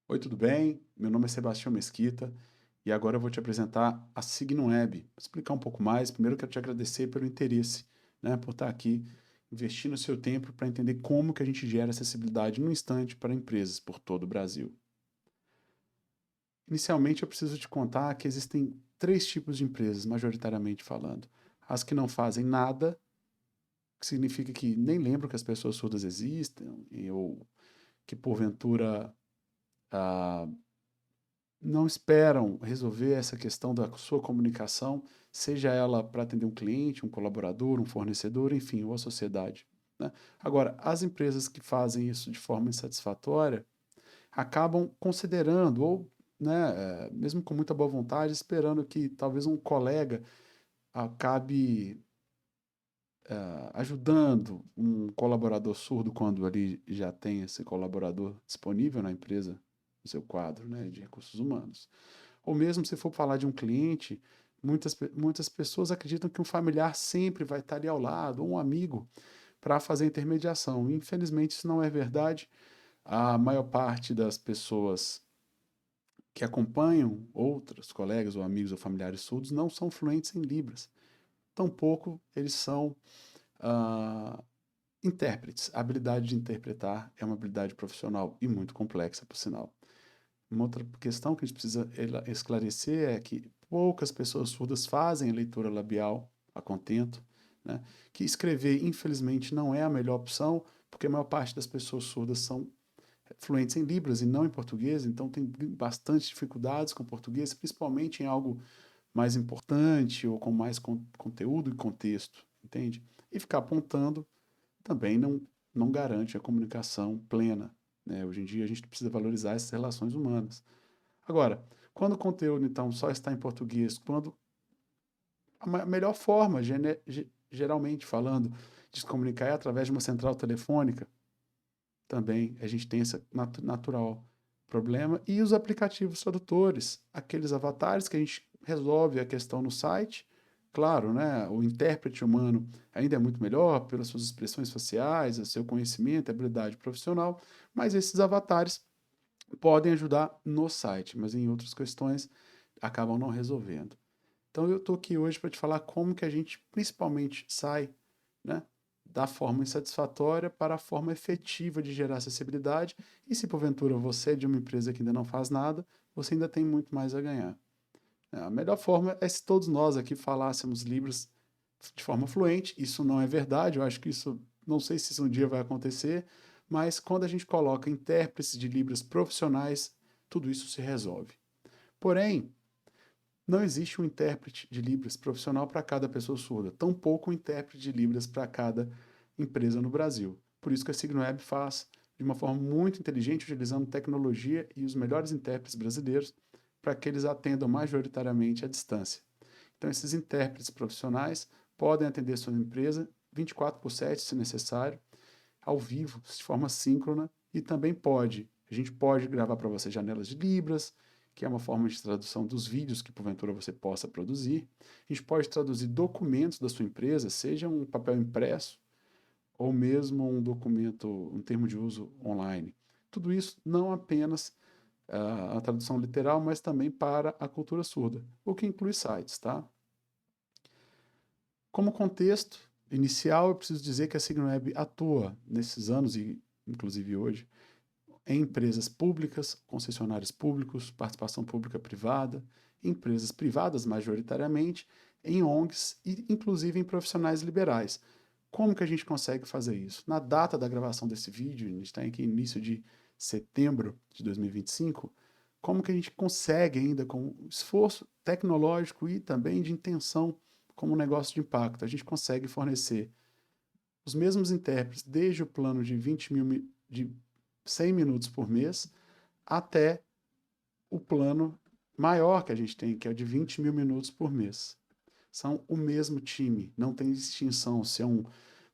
Oi, tudo bem? Meu nome é Sebastião Mesquita e agora eu vou te apresentar a SignWeb. Vou explicar um pouco mais. Primeiro, eu quero te agradecer pelo interesse, né, por estar aqui investindo o seu tempo para entender como que a gente gera acessibilidade no instante para empresas por todo o Brasil. Inicialmente, eu preciso te contar que existem três tipos de empresas, majoritariamente falando. As que não fazem nada, que significa que nem lembram que as pessoas surdas existem, ou que porventura ah, não esperam resolver essa questão da sua comunicação, seja ela para atender um cliente, um colaborador, um fornecedor, enfim, ou a sociedade, né? Agora, as empresas que fazem isso de forma insatisfatória acabam considerando, ou, né, mesmo com muita boa vontade, esperando que talvez um colega acabe ajudando um colaborador surdo quando ali já tem esse colaborador disponível na empresa, no seu quadro, né, de recursos humanos. Ou mesmo se for falar de um cliente, muitas pessoas acreditam que um familiar sempre vai estar ali ao lado, ou um amigo, para fazer a intermediação. Infelizmente, isso não é verdade. A maior parte das pessoas que acompanham outros colegas ou amigos ou familiares surdos não são fluentes em Libras. Tampouco eles são ah, intérpretes. A habilidade de interpretar é uma habilidade profissional e muito complexa, por sinal. Uma outra questão que a gente precisa esclarecer é que poucas pessoas surdas fazem a leitura labial a contento, né? Que escrever, infelizmente, não é a melhor opção, porque a maior parte das pessoas surdas são fluentes em Libras e não em português, então tem bastante dificuldades com português, principalmente em algo mais importante ou com mais conteúdo e contexto, entende? E ficar apontando também não garante a comunicação plena, né? Hoje em dia a gente precisa valorizar essas relações humanas. Agora, quando o conteúdo, então, só está em português, quando a melhor forma, geralmente falando, de se comunicar é através de uma central telefônica, também a gente tem esse natural problema. E os aplicativos tradutores, aqueles avatares que a gente resolve a questão no site, claro, né, o intérprete humano ainda é muito melhor pelas suas expressões faciais, o seu conhecimento, habilidade profissional, mas esses avatares podem ajudar no site, mas em outras questões acabam não resolvendo. Então eu estou aqui hoje para te falar como que a gente principalmente sai, né, da forma insatisfatória para a forma efetiva de gerar acessibilidade. E se porventura você é de uma empresa que ainda não faz nada, você ainda tem muito mais a ganhar. A melhor forma é se todos nós aqui falássemos Libras de forma fluente. Isso não é verdade, eu acho que isso, não sei se isso um dia vai acontecer, mas quando a gente coloca intérpretes de Libras profissionais, tudo isso se resolve. Porém, não existe um intérprete de Libras profissional para cada pessoa surda, tampouco um intérprete de Libras para cada empresa no Brasil. Por isso que a SignWeb faz de uma forma muito inteligente, utilizando tecnologia e os melhores intérpretes brasileiros para que eles atendam majoritariamente à distância. Então, esses intérpretes profissionais podem atender sua empresa 24/7, se necessário, ao vivo, de forma síncrona, e também a gente pode gravar para você janelas de Libras, que é uma forma de tradução dos vídeos que porventura você possa produzir. A gente pode traduzir documentos da sua empresa, seja um papel impresso ou mesmo um documento, um termo de uso online. Tudo isso não apenas a tradução literal, mas também para a cultura surda, o que inclui sites, tá? Como contexto inicial, eu preciso dizer que a SignWeb atua nesses anos e inclusive hoje em empresas públicas, concessionários públicos, participação pública privada, empresas privadas majoritariamente, em ONGs e inclusive em profissionais liberais. Como que a gente consegue fazer isso? Na data da gravação desse vídeo, a gente está aqui início de setembro de 2025, como que a gente consegue ainda com esforço tecnológico e também de intenção como um negócio de impacto, a gente consegue fornecer os mesmos intérpretes desde o plano de 20 mil, de 100 minutos por mês, até o plano maior que a gente tem, que é o de 20 mil minutos por mês. São o mesmo time, não tem distinção se é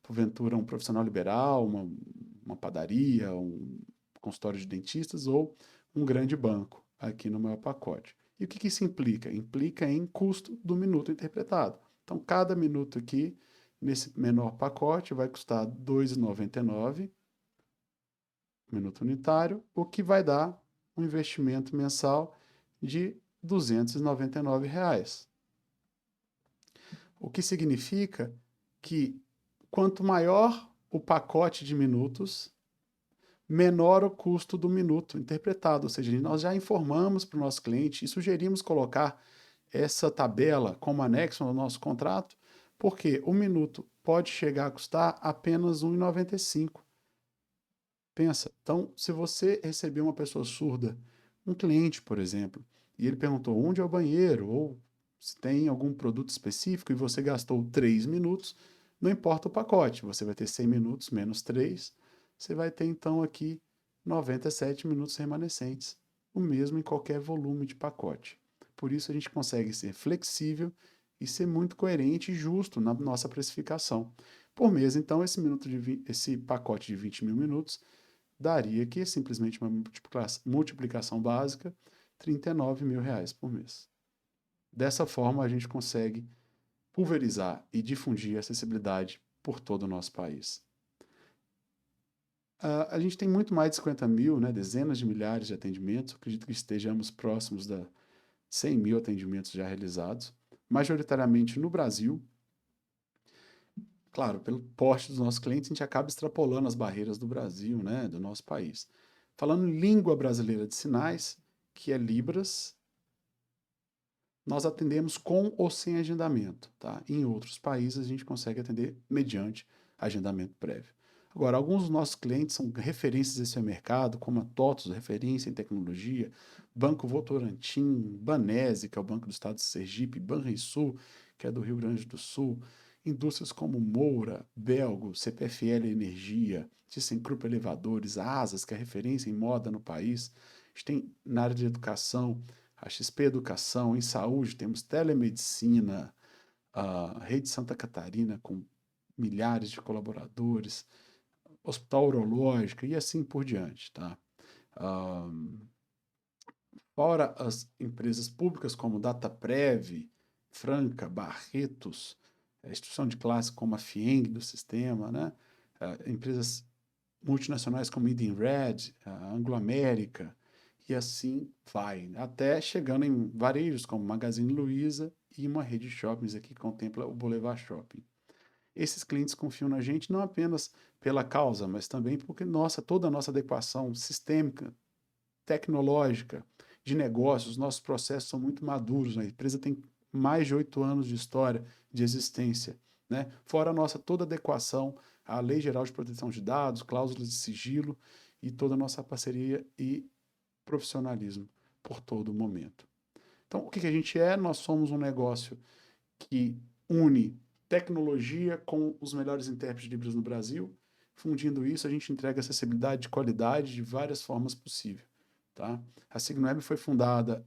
porventura, um profissional liberal, uma padaria, um consultório de dentistas ou um grande banco aqui no meu pacote. E o que isso implica? Implica em custo do minuto interpretado. Então, cada minuto aqui, nesse menor pacote, vai custar R$ 2,99 minuto unitário, o que vai dar um investimento mensal de R$ 299. O que significa que quanto maior o pacote de minutos, menor o custo do minuto interpretado. Ou seja, nós já informamos para o nosso cliente e sugerimos colocar essa tabela como anexo no nosso contrato, porque o minuto pode chegar a custar apenas R$ 1,95. Pensa, então, se você receber uma pessoa surda, um cliente, por exemplo, e ele perguntou onde é o banheiro, ou se tem algum produto específico, e você gastou 3 minutos, não importa o pacote, você vai ter 100 minutos menos 3, você vai ter então aqui 97 minutos remanescentes, o mesmo em qualquer volume de pacote. Por isso a gente consegue ser flexível e ser muito coerente e justo na nossa precificação. Por mês, então, esse pacote de 20 mil minutos daria aqui simplesmente uma multiplicação básica, R$ 39 mil por mês. Dessa forma, a gente consegue pulverizar e difundir a acessibilidade por todo o nosso país. A gente tem muito mais de 50 mil, né, dezenas de milhares de atendimentos, acredito que estejamos próximos da 100 mil atendimentos já realizados, majoritariamente no Brasil. Claro, pelo porte dos nossos clientes, a gente acaba extrapolando as barreiras do Brasil, né, do nosso país. Falando em língua brasileira de sinais, que é Libras, nós atendemos com ou sem agendamento, tá? Em outros países a gente consegue atender mediante agendamento prévio. Agora, alguns dos nossos clientes são referências desse mercado, como a TOTUS, referência em tecnologia, Banco Votorantim, Banese, que é o Banco do Estado de Sergipe, Banrisul, que é do Rio Grande do Sul, indústrias como Moura, Belgo, CPFL Energia, ThyssenKrupp Elevadores, Asas, que é referência em moda no país. A gente tem na área de educação, a XP Educação, em saúde, temos telemedicina, a Rede Santa Catarina, com milhares de colaboradores, Hospital Urológico e assim por diante, tá? Fora as empresas públicas como Dataprev, Franca, Barretos, a instituição de classe como a FIENG do sistema, né? Empresas multinacionais como Edenred, a Anglo-América, e assim vai, até chegando em varejos como Magazine Luiza e uma rede de shoppings aqui que contempla o Boulevard Shopping. Esses clientes confiam na gente não apenas pela causa, mas também porque toda a nossa adequação sistêmica, tecnológica, de negócios, nossos processos são muito maduros. A empresa tem mais de 8 anos de história de existência, né? Fora a nossa toda adequação à Lei Geral de Proteção de Dados, cláusulas de sigilo e toda a nossa parceria e profissionalismo por todo momento. Então, o que a gente é? Nós somos um negócio que une tecnologia com os melhores intérpretes de Libras no Brasil. Fundindo isso, a gente entrega acessibilidade de qualidade de várias formas possíveis. Tá? A SignoWeb foi fundada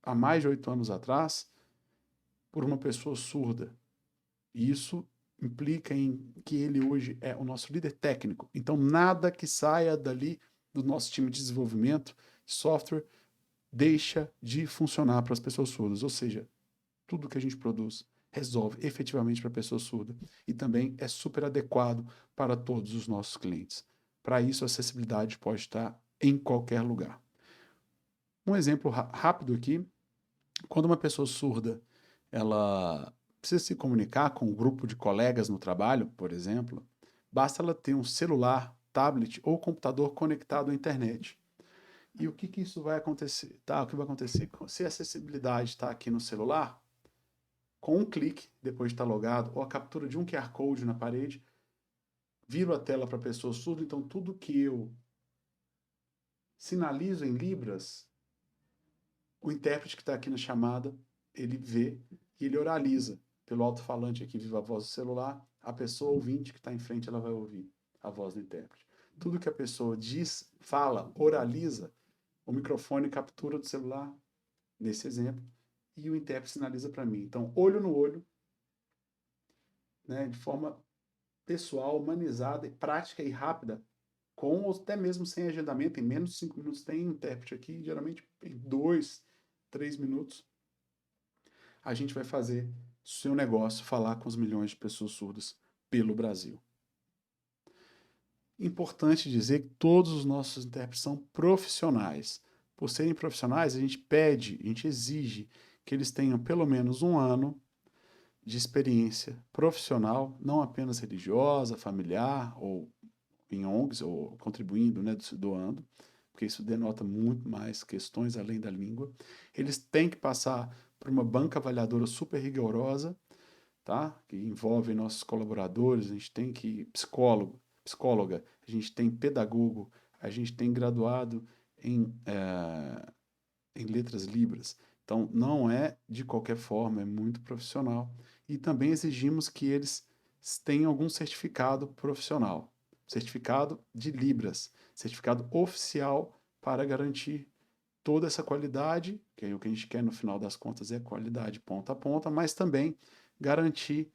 há mais de 8 anos atrás por uma pessoa surda. E isso implica em que ele hoje é o nosso líder técnico. Então, nada que saia dali do nosso time de desenvolvimento de software deixa de funcionar para as pessoas surdas. Ou seja, tudo que a gente produz resolve efetivamente para a pessoa surda e também é super adequado para todos os nossos clientes. Para isso, a acessibilidade pode estar em qualquer lugar. Um exemplo rápido aqui, quando uma pessoa surda ela precisa se comunicar com um grupo de colegas no trabalho, por exemplo, basta ela ter um celular, tablet ou computador conectado à internet. E o que isso vai acontecer? Tá? O que vai acontecer? Se a acessibilidade está aqui no celular, com um clique, depois de estar logado, ou a captura de um QR Code na parede, viro a tela para a pessoa surda, então tudo que eu sinalizo em Libras, o intérprete que está aqui na chamada, ele vê e ele oraliza pelo alto-falante aqui, viva a voz do celular, a pessoa ouvinte que está em frente, ela vai ouvir a voz do intérprete. Tudo que a pessoa diz, fala, oraliza, o microfone captura do celular, nesse exemplo, e o intérprete sinaliza para mim. Então, olho no olho, né, de forma pessoal, humanizada, prática e rápida, com ou até mesmo sem agendamento, em menos de 5 minutos tem intérprete aqui, geralmente em 2, 3 minutos, a gente vai fazer seu negócio falar com os milhões de pessoas surdas pelo Brasil. Importante dizer que todos os nossos intérpretes são profissionais. por serem profissionais, a gente pede, a gente exige que eles tenham pelo menos 1 ano de experiência profissional, não apenas religiosa, familiar, ou em ONGs, ou contribuindo, né, doando, porque isso denota muito mais questões além da língua. Eles têm que passar por uma banca avaliadora super rigorosa, tá? Que envolve nossos colaboradores, a gente tem que psicóloga, a gente tem pedagogo, a gente tem graduado em letras libras. Então, não é de qualquer forma, é muito profissional. E também exigimos que eles tenham algum certificado profissional, certificado de libras, certificado oficial para garantir toda essa qualidade, que é o que a gente quer no final das contas é qualidade ponta a ponta, mas também garantir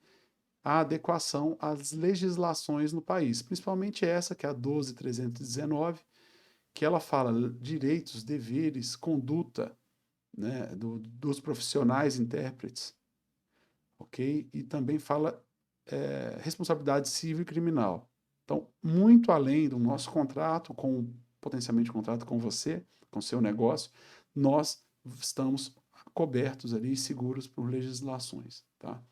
a adequação às legislações no país, principalmente essa, que é a 12.319, que ela fala direitos, deveres, conduta, né, dos profissionais intérpretes, ok? E também fala responsabilidade civil e criminal. Então, muito além do nosso contrato, potencialmente contrato com você, com seu negócio, nós estamos cobertos ali, seguros por legislações, tá?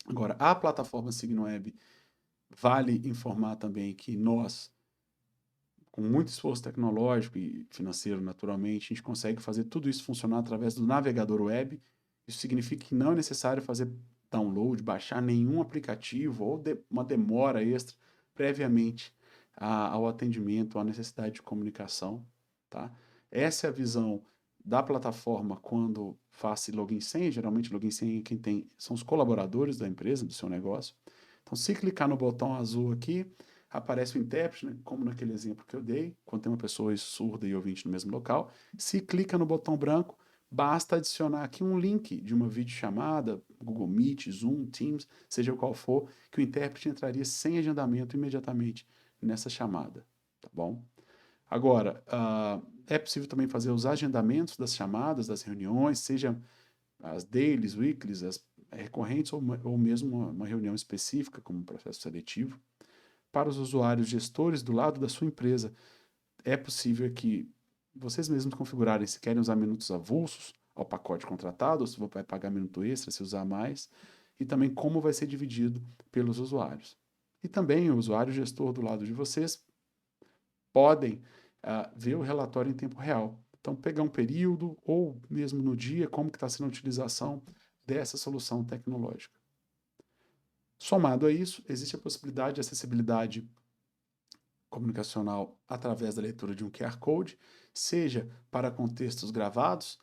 Agora, a plataforma SignoWeb vale informar também que nós, com muito esforço tecnológico e financeiro, naturalmente, a gente consegue fazer tudo isso funcionar através do navegador web. Isso significa que não é necessário fazer download, baixar nenhum aplicativo ou uma demora extra previamente ao atendimento, à necessidade de comunicação, tá? Essa é a visão da plataforma quando faz login e senha. Geralmente, login e senha quem tem são os colaboradores da empresa, do seu negócio. Então, se clicar no botão azul aqui, aparece o intérprete, né, como naquele exemplo que eu dei, quando tem uma pessoa surda e ouvinte no mesmo local. Se clica no botão branco, basta adicionar aqui um link de uma videochamada, Google Meet, Zoom, Teams, seja qual for, que o intérprete entraria sem agendamento imediatamente nessa chamada, tá bom? Agora, é possível também fazer os agendamentos das chamadas, das reuniões, seja as dailies, weeklies, as recorrentes ou mesmo uma reunião específica, como um processo seletivo. Para os usuários gestores do lado da sua empresa, é possível que vocês mesmos configurarem se querem usar minutos avulsos ao pacote contratado, ou se vai pagar minuto extra se usar mais, e também como vai ser dividido pelos usuários. E também o usuário gestor do lado de vocês podem ver o relatório em tempo real. Então, pegar um período ou mesmo no dia, como que está sendo a utilização dessa solução tecnológica. Somado a isso, existe a possibilidade de acessibilidade comunicacional através da leitura de um QR Code, seja para contextos gravados,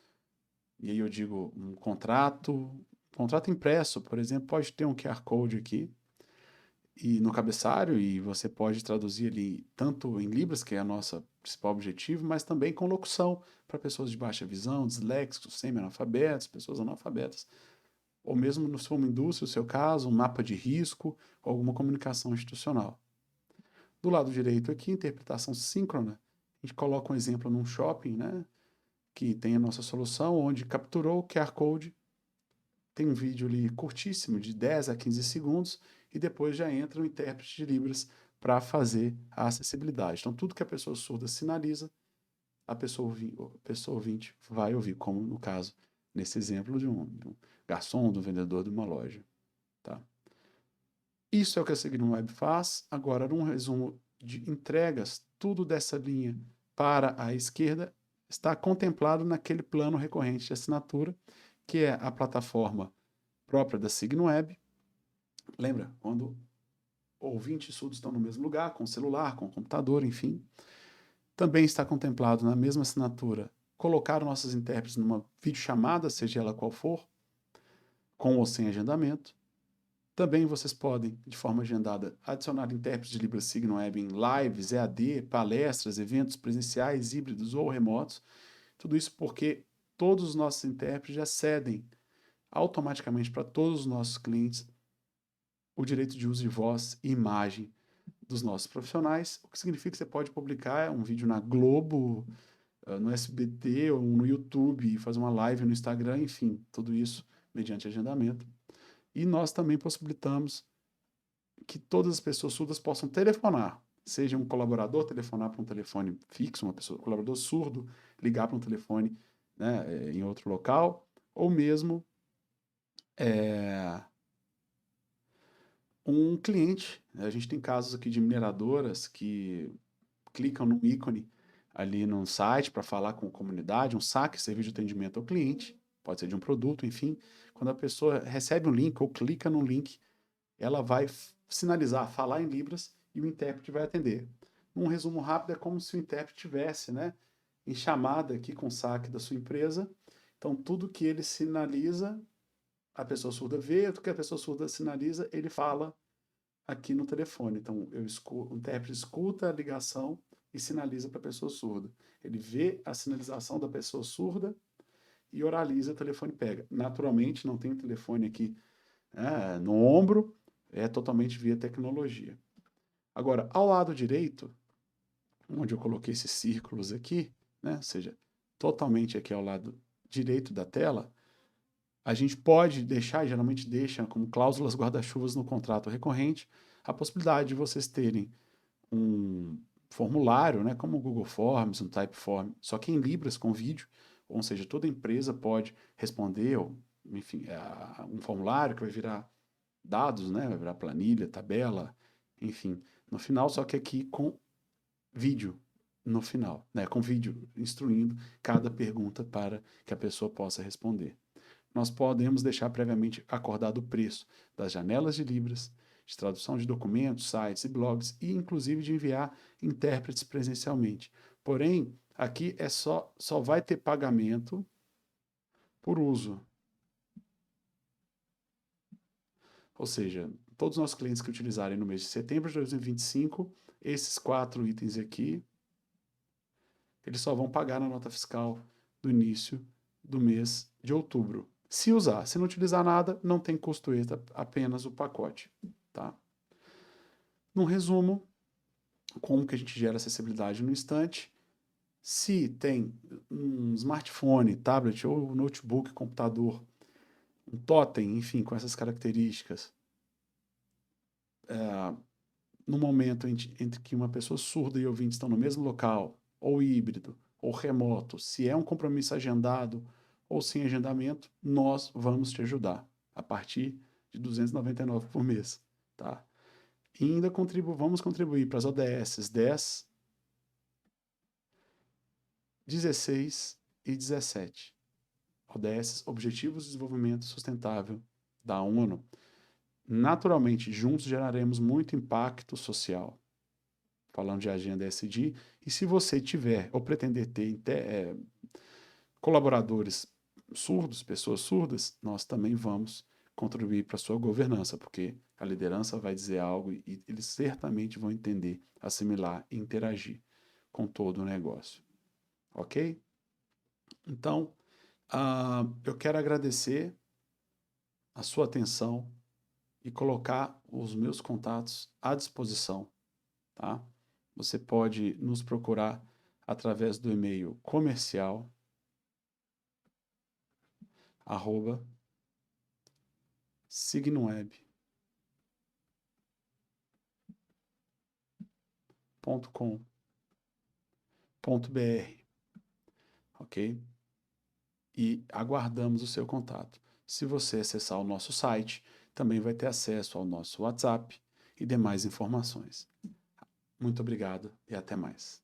e aí eu digo um contrato impresso, por exemplo, pode ter um QR Code aqui, e no cabeçalho, e você pode traduzir ali tanto em Libras, que é a nossa principal objetivo, mas também com locução para pessoas de baixa visão, disléxicos, semi-analfabetos, pessoas analfabetas, ou mesmo no for uma indústria, no seu caso, um mapa de risco, ou alguma comunicação institucional. Do lado direito aqui, interpretação síncrona, a gente coloca um exemplo num shopping, né, que tem a nossa solução, onde capturou o QR Code, tem um vídeo ali curtíssimo, de 10 a 15 segundos, e depois já entra o intérprete de Libras para fazer a acessibilidade. Então, tudo que a pessoa surda sinaliza, a pessoa ouvinte vai ouvir, como no caso, nesse exemplo de um garçom, de um vendedor de uma loja. Tá? Isso é o que a SignoWeb faz. Agora, num resumo de entregas, tudo dessa linha para a esquerda está contemplado naquele plano recorrente de assinatura, que é a plataforma própria da SignoWeb. Lembra? Quando ouvintes e surdos estão no mesmo lugar, com celular, com computador, enfim. Também está contemplado na mesma assinatura colocar nossos intérpretes numa videochamada, seja ela qual for, com ou sem agendamento. Também vocês podem, de forma agendada, adicionar intérpretes de Libra SignoWeb em lives, EAD, palestras, eventos presenciais, híbridos ou remotos. Tudo isso porque todos os nossos intérpretes já cedem automaticamente para todos os nossos clientes o direito de uso de voz e imagem dos nossos profissionais, o que significa que você pode publicar um vídeo na Globo, no SBT ou no YouTube, fazer uma live no Instagram, enfim, tudo isso mediante agendamento. E nós também possibilitamos que todas as pessoas surdas possam telefonar, seja um colaborador telefonar para um telefone fixo, uma pessoa, um colaborador surdo ligar para um telefone, né, em outro local, ou mesmo um cliente. A gente tem casos aqui de mineradoras que clicam no ícone ali no site para falar com a comunidade, um saque, serviço de atendimento ao cliente, pode ser de um produto, enfim. Quando a pessoa recebe um link ou clica no link, ela vai sinalizar, falar em Libras e o intérprete vai atender. Um resumo rápido, é como se o intérprete tivesse, né, em chamada aqui com o saque da sua empresa. Então, tudo que ele sinaliza, a pessoa surda vê, tudo que a pessoa surda sinaliza, ele fala aqui no telefone. Então, o intérprete escuta a ligação e sinaliza para a pessoa surda. Ele vê a sinalização da pessoa surda e oraliza, o telefone pega. Naturalmente, não tem telefone aqui, no ombro, é totalmente via tecnologia. Agora, ao lado direito, onde eu coloquei esses círculos aqui, né, ou seja, totalmente aqui ao lado direito da tela, a gente pode deixar, e geralmente deixa como cláusulas guarda-chuvas no contrato recorrente, a possibilidade de vocês terem um formulário, né, como o Google Forms, um Typeform, só que em Libras com vídeo, ou seja, toda empresa pode responder, ou, enfim, um formulário que vai virar dados, né, vai virar planilha, tabela, enfim, no final, só que aqui com vídeo no final, né, com vídeo instruindo cada pergunta para que a pessoa possa responder. Nós podemos deixar previamente acordado o preço das janelas de Libras, de tradução de documentos, sites e blogs e inclusive de enviar intérpretes presencialmente. Porém, aqui só vai ter pagamento por uso. Ou seja, todos os nossos clientes que utilizarem no mês de setembro de 2025, esses 4 itens aqui, eles só vão pagar na nota fiscal do início do mês de outubro. Se usar, se não utilizar nada, não tem custo extra, apenas o pacote, tá? Num resumo, como que a gente gera acessibilidade no instante? Se tem um smartphone, tablet ou notebook, computador, um totem, enfim, com essas características, no momento entre que uma pessoa surda e ouvinte estão no mesmo local, ou híbrido, ou remoto, se é um compromisso agendado ou sem agendamento, nós vamos te ajudar, a partir de R$ 299 por mês, tá? E ainda vamos contribuir para as ODS 10, 16 e 17. ODS, Objetivos de Desenvolvimento Sustentável da ONU. Naturalmente, juntos geraremos muito impacto social, falando de agenda SD, e se você tiver ou pretender ter colaboradores surdos, pessoas surdas, nós também vamos contribuir para a sua governança, porque a liderança vai dizer algo e eles certamente vão entender, assimilar e interagir com todo o negócio. Ok? Então, eu quero agradecer a sua atenção e colocar os meus contatos à disposição, tá? Você pode nos procurar através do e-mail comercial @signoweb.com.br, ok? E aguardamos o seu contato. Se você acessar o nosso site, também vai ter acesso ao nosso WhatsApp e demais informações. Muito obrigado e até mais.